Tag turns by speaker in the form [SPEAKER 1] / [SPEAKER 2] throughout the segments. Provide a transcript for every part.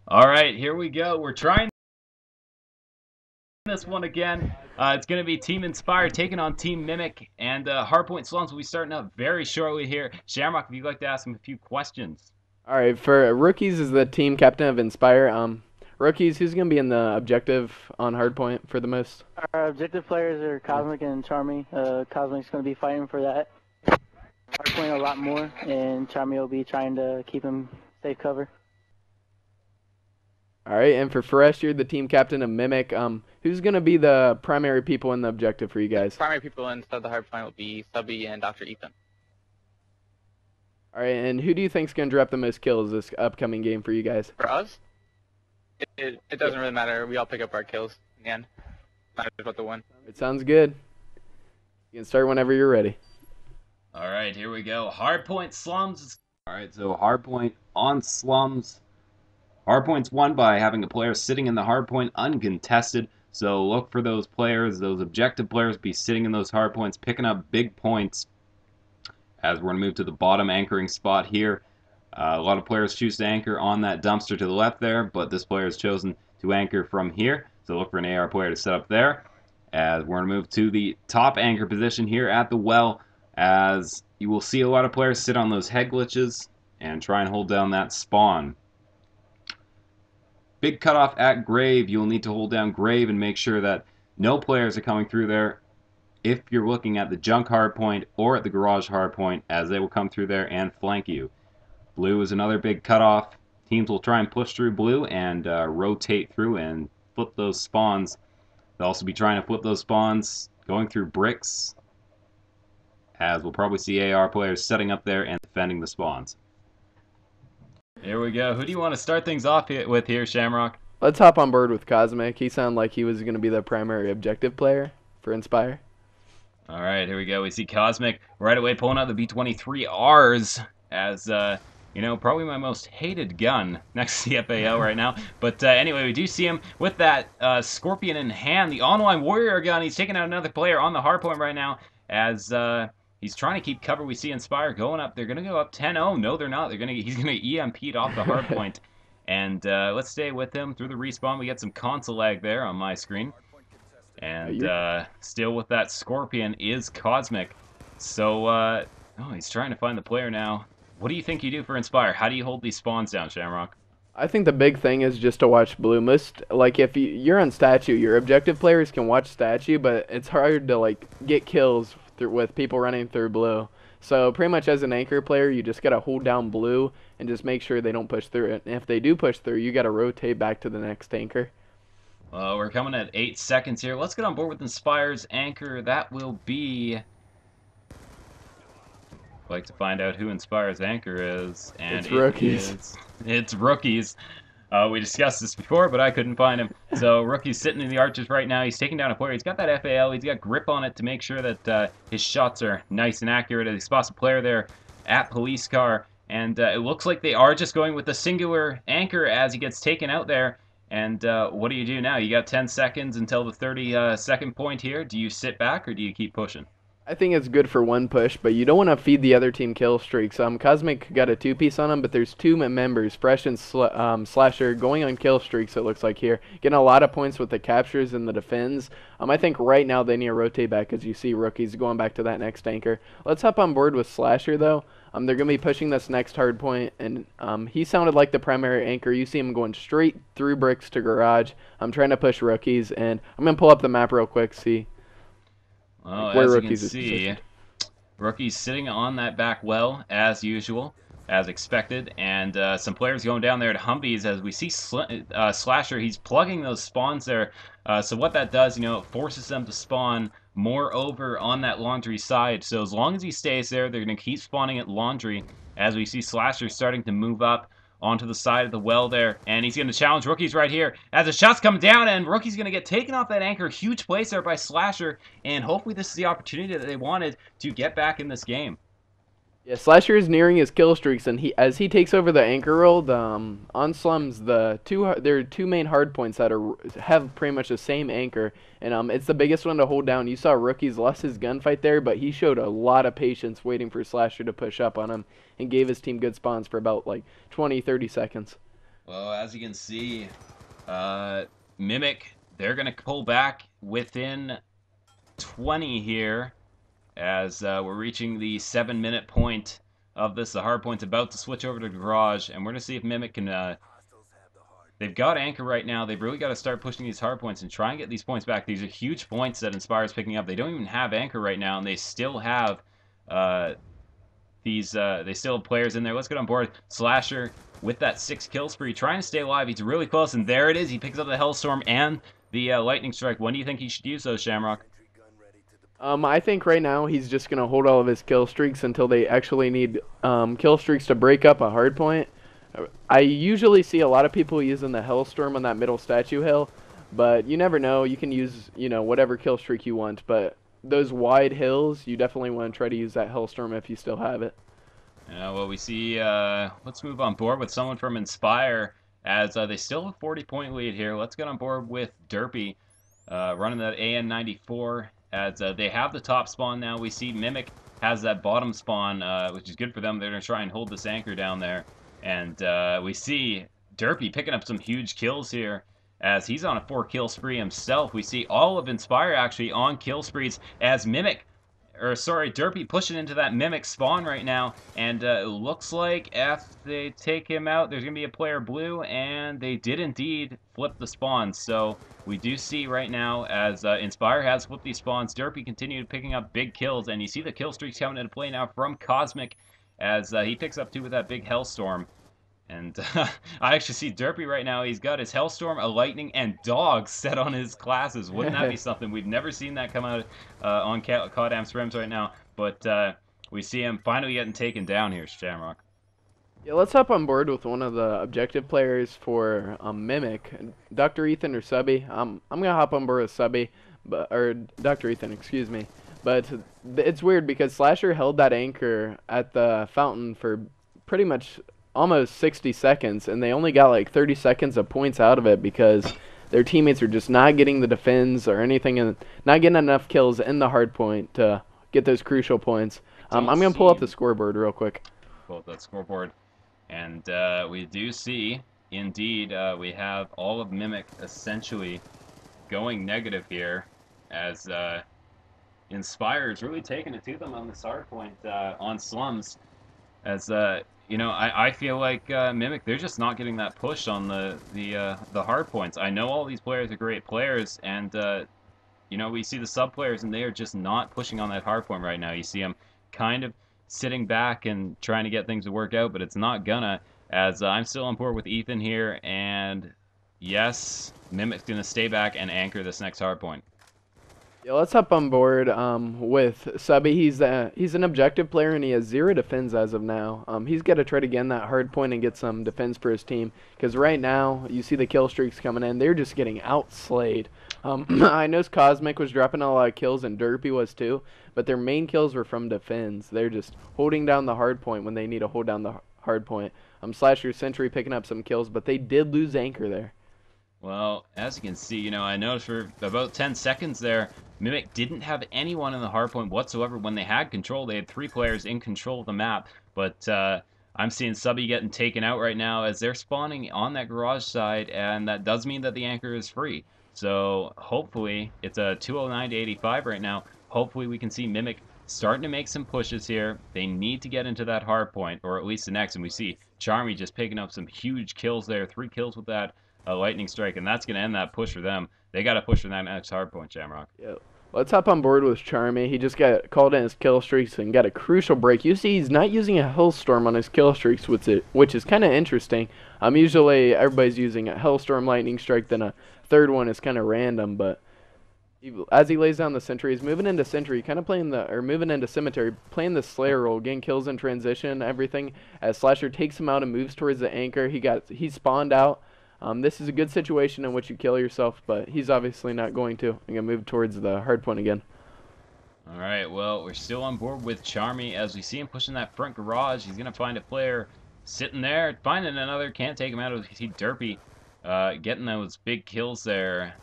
[SPEAKER 1] All right, here we go. We're trying this one again. It's going to be Team Inspire taking on Team Mimic, and Hardpoint Slums will be starting up very shortly here. Shamrock, if you'd like to ask him a few questions.
[SPEAKER 2] All right, for rookies is the team captain of Inspire. Rookies, who's gonna be in the objective on Hardpoint for the most?
[SPEAKER 3] Our objective players are Cosmic and Charmy. Cosmic's going to be fighting for that hardpoint a lot more, and Charmy will be trying to keep him safe cover.
[SPEAKER 2] All right, and for Fresh, you're the team captain of Mimic. Who's gonna be the primary people in the objective for you guys?
[SPEAKER 4] Primary people inside the hardpoint will be Subby and Dr. Ethan.
[SPEAKER 2] All right, and who do you think's gonna drop the most kills this upcoming game for you guys?
[SPEAKER 4] For us, it doesn't really matter. We all pick up our kills in the end. Matters about the win.
[SPEAKER 2] It sounds good. You can start whenever you're ready.
[SPEAKER 1] All right, here we go. Hardpoint Slums. All right, so Hardpoint on Slums. Hardpoint's won by having a player sitting in the hardpoint uncontested. So look for those players, those objective players, be sitting in those hardpoints, picking up big points. As we're going to move to the bottom anchoring spot here. A lot of players choose to anchor on that dumpster to the left there, but this player has chosen to anchor from here. So look for an AR player to set up there. As we're going to move to the top anchor position here at the well, as you will see a lot of players sit on those head glitches and try and hold down that spawn. Big cutoff at grave. You'll need to hold down grave and make sure that no players are coming through there if you're looking at the junk hardpoint or at the garage hardpoint, as they will come through there and flank you. Blue is another big cutoff. Teams will try and push through blue and rotate through and flip those spawns. They'll also be trying to flip those spawns going through bricks, as we'll probably see AR players setting up there and defending the spawns. Here we go. Who do you want to start things off with here, Shamrock?
[SPEAKER 2] Let's hop on board with Cosmic. He sounded like he was gonna be the primary objective player for Inspire.
[SPEAKER 1] All right, here we go. We see Cosmic right away pulling out the B-23Rs as, you know, probably my most hated gun next to the FAL right now. But anyway, we do see him with that Scorpion in hand, the online Warrior gun. He's taking out another player on the hardpoint right now as he's trying to keep cover. We see Inspire going up. They're going to go up 10-0. No, they're not. He's going to EMP'd off the hardpoint. And let's stay with him through the respawn. We get some console lag there on my screen. And still with that Scorpion is Cosmic. So, oh, he's trying to find the player now. What do you think you do for Inspire? How do you hold these spawns down, Shamrock?
[SPEAKER 2] I think the big thing is just to watch blue. Most, like, if you're on statue, your objective players can watch statue, but it's hard to, like, get kills with people running through blue. So pretty much as an anchor player, you just gotta hold down blue and just make sure they don't push through it. And if they do push through, you gotta rotate back to the next anchor.
[SPEAKER 1] We're coming at 8 seconds here. Let's get on board with Inspire's anchor. That will be... I'd like to find out who Inspire's anchor is. And
[SPEAKER 2] it's Rookies.
[SPEAKER 1] It's Rookies. We discussed this before, but I couldn't find him. So Rookie's sitting in the arches right now. He's taking down a player. He's got that FAL. He's got grip on it to make sure that his shots are nice and accurate. He spots a player there at police car. And it looks like they are just going with a singular anchor as he gets taken out there. And what do you do now? You got 10 seconds until the 30-second point here. Do you sit back or do you keep pushing?
[SPEAKER 2] I think it's good for one push, but you don't want to feed the other team kill streaks. Cosmic got a two-piece on him, but there's two members, Fresh and Slasher, going on kill streaks, it looks like here. Getting a lot of points with the captures and the defends. I think right now they need to rotate back as you see Rookies going back to that next anchor. Let's hop on board with Slasher, though. They're going to be pushing this next hard point, and he sounded like the primary anchor. You see him going straight through bricks to garage. I'm trying to push Rookies, and I'm going to pull up the map real quick, see.
[SPEAKER 1] Well,
[SPEAKER 2] where
[SPEAKER 1] as you
[SPEAKER 2] Rookies
[SPEAKER 1] can see, Rookie's sitting on that back well, as usual, as expected, and some players going down there at Humvees as we see Slasher. He's plugging those spawns there, so what that does, you know, it forces them to spawn more over on that laundry side. So as long as he stays there, they're going to keep spawning at laundry, as we see Slasher starting to move up onto the side of the well there, and he's going to challenge Rookies right here as the shots come down, and Rookie's going to get taken off that anchor. Huge place there by Slasher, and hopefully this is the opportunity that they wanted to get back in this game.
[SPEAKER 2] Yeah, Slasher is nearing his kill streaks, and as he takes over the anchor role, on Slums, there are two main hard points that have pretty much the same anchor, and it's the biggest one to hold down. You saw Rookies lost his gunfight there, but he showed a lot of patience waiting for Slasher to push up on him and gave his team good spawns for about like 20-30 seconds.
[SPEAKER 1] Well, as you can see, Mimic, they're going to pull back within 20 here as we're reaching the 7-minute point of this. The hard point's about to switch over to Garage, and we're going to see if Mimic can... they've got Anchor right now. They've really got to start pushing these hard points and try and get these points back. These are huge points that Inspire's picking up. They don't even have Anchor right now, and they still have... they still have players in there. Let's get on board. Slasher with that 6 kill spree, trying to stay alive. He's really close, and there it is. He picks up the Hellstorm and the Lightning Strike. When do you think he should use those, Shamrock?
[SPEAKER 2] I think right now he's just going to hold all of his kill streaks until they actually need kill streaks to break up a hard point. I usually see a lot of people using the Hellstorm on that middle statue hill, but you never know. You can use, whatever kill streak you want, but those wide hills, you definitely want to try to use that Hellstorm if you still have it.
[SPEAKER 1] Yeah, well, we see, let's move on board with someone from Inspire, as they still have a 40-point lead here. Let's get on board with Derpy, running that AN94, as they have the top spawn now. We see Mimic has that bottom spawn, which is good for them. They're going to try and hold this anchor down there. And we see Derpy picking up some huge kills here, as he's on a 4-kill spree himself. We see all of Inspire actually on kill sprees, as Derpy pushing into that Mimic spawn right now, and it looks like if they take him out, there's going to be a player blue, and they did indeed flip the spawns. So we do see right now, as Inspire has flipped these spawns, Derpy continued picking up big kills, and you see the kill streaks coming into play now from Cosmic, as he picks up 2 with that big Hellstorm. And I actually see Derpy right now. He's got his Hellstorm, a Lightning, and Dog set on his classes. Wouldn't that be something? We've never seen that come out on CoD Scrims right now. But we see him finally getting taken down here, Shamrock.
[SPEAKER 2] Yeah, let's hop on board with one of the objective players for Mimic, Dr. Ethan or Subby. I'm gonna hop on board with Subby, or Dr. Ethan, excuse me. But it's weird because Slasher held that anchor at the fountain for pretty much almost 60 seconds, and they only got like 30 seconds of points out of it because their teammates are just not getting the defends or anything, and not getting enough kills in the hard point to get those crucial points. I'm going to pull up the scoreboard real quick.
[SPEAKER 1] Pull up that scoreboard, and we do see, indeed, we have all of Mimic essentially going negative here, as Inspire is really taking it to them on this hard point on Slums, as I feel like Mimic, they're just not getting that push on the hard points. I know all these players are great players, and we see the sub players, and they are just not pushing on that hard point right now. You see them kind of sitting back and trying to get things to work out, but it's not gonna. As I'm still on board with Ethan here, and yes, Mimic's gonna stay back and anchor this next hard point.
[SPEAKER 2] Yeah, let's hop on board with Subby. He's an objective player, and he has 0 defense as of now. He's got to try to get in that hard point and get some defense for his team, because right now you see the kill streaks coming in. They're just getting outslayed. I know Cosmic was dropping a lot of kills, and Derpy was too, but their main kills were from defense. They're just holding down the hard point when they need to hold down the hard point. Slasher Sentry picking up some kills, but they did lose anchor there.
[SPEAKER 1] Well, as you can see, I noticed for about 10 seconds there, Mimic didn't have anyone in the hardpoint whatsoever when they had control. They had 3 players in control of the map, but I'm seeing Subby getting taken out right now as they're spawning on that garage side, and that does mean that the anchor is free. So hopefully, it's a 209 to 85 right now. Hopefully we can see Mimic starting to make some pushes here. They need to get into that hardpoint, or at least the next, and we see Charmy just picking up some huge kills there, 3 kills with that Lightning Strike, and that's going to end that push for them. They got to push for that next hardpoint, Shamrock.
[SPEAKER 2] Yep. Let's hop on board with Charmy. He just got called in his kill streaks and got a crucial break. You see he's not using a Hellstorm on his kill streaks, which is kind of interesting. Usually everybody's using a Hellstorm, Lightning Strike, then a third one is kind of random, but as he lays down the Sentry, he's moving into Sentry, kind of moving into Cemetery, playing the Slayer role, getting kills in transition, everything. As Slasher takes him out and moves towards the anchor, he spawned out. This is a good situation in which you kill yourself, but he's obviously not going to. I'm going to move towards the hard point again.
[SPEAKER 1] All right, well, we're still on board with Charmy as we see him pushing that front garage. He's going to find a player sitting there, finding another, can't take him out. We see Derpy getting those big kills there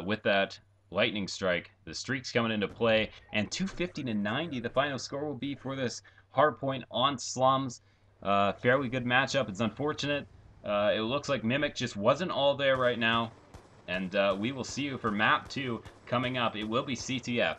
[SPEAKER 1] with that Lightning Strike. The streak's coming into play, and 250 to 90, the final score will be for this hard point on Slums. Fairly good matchup. It's unfortunate It looks like Mimic just wasn't all there right now. And we will see you for map 2 coming up. It will be CTF.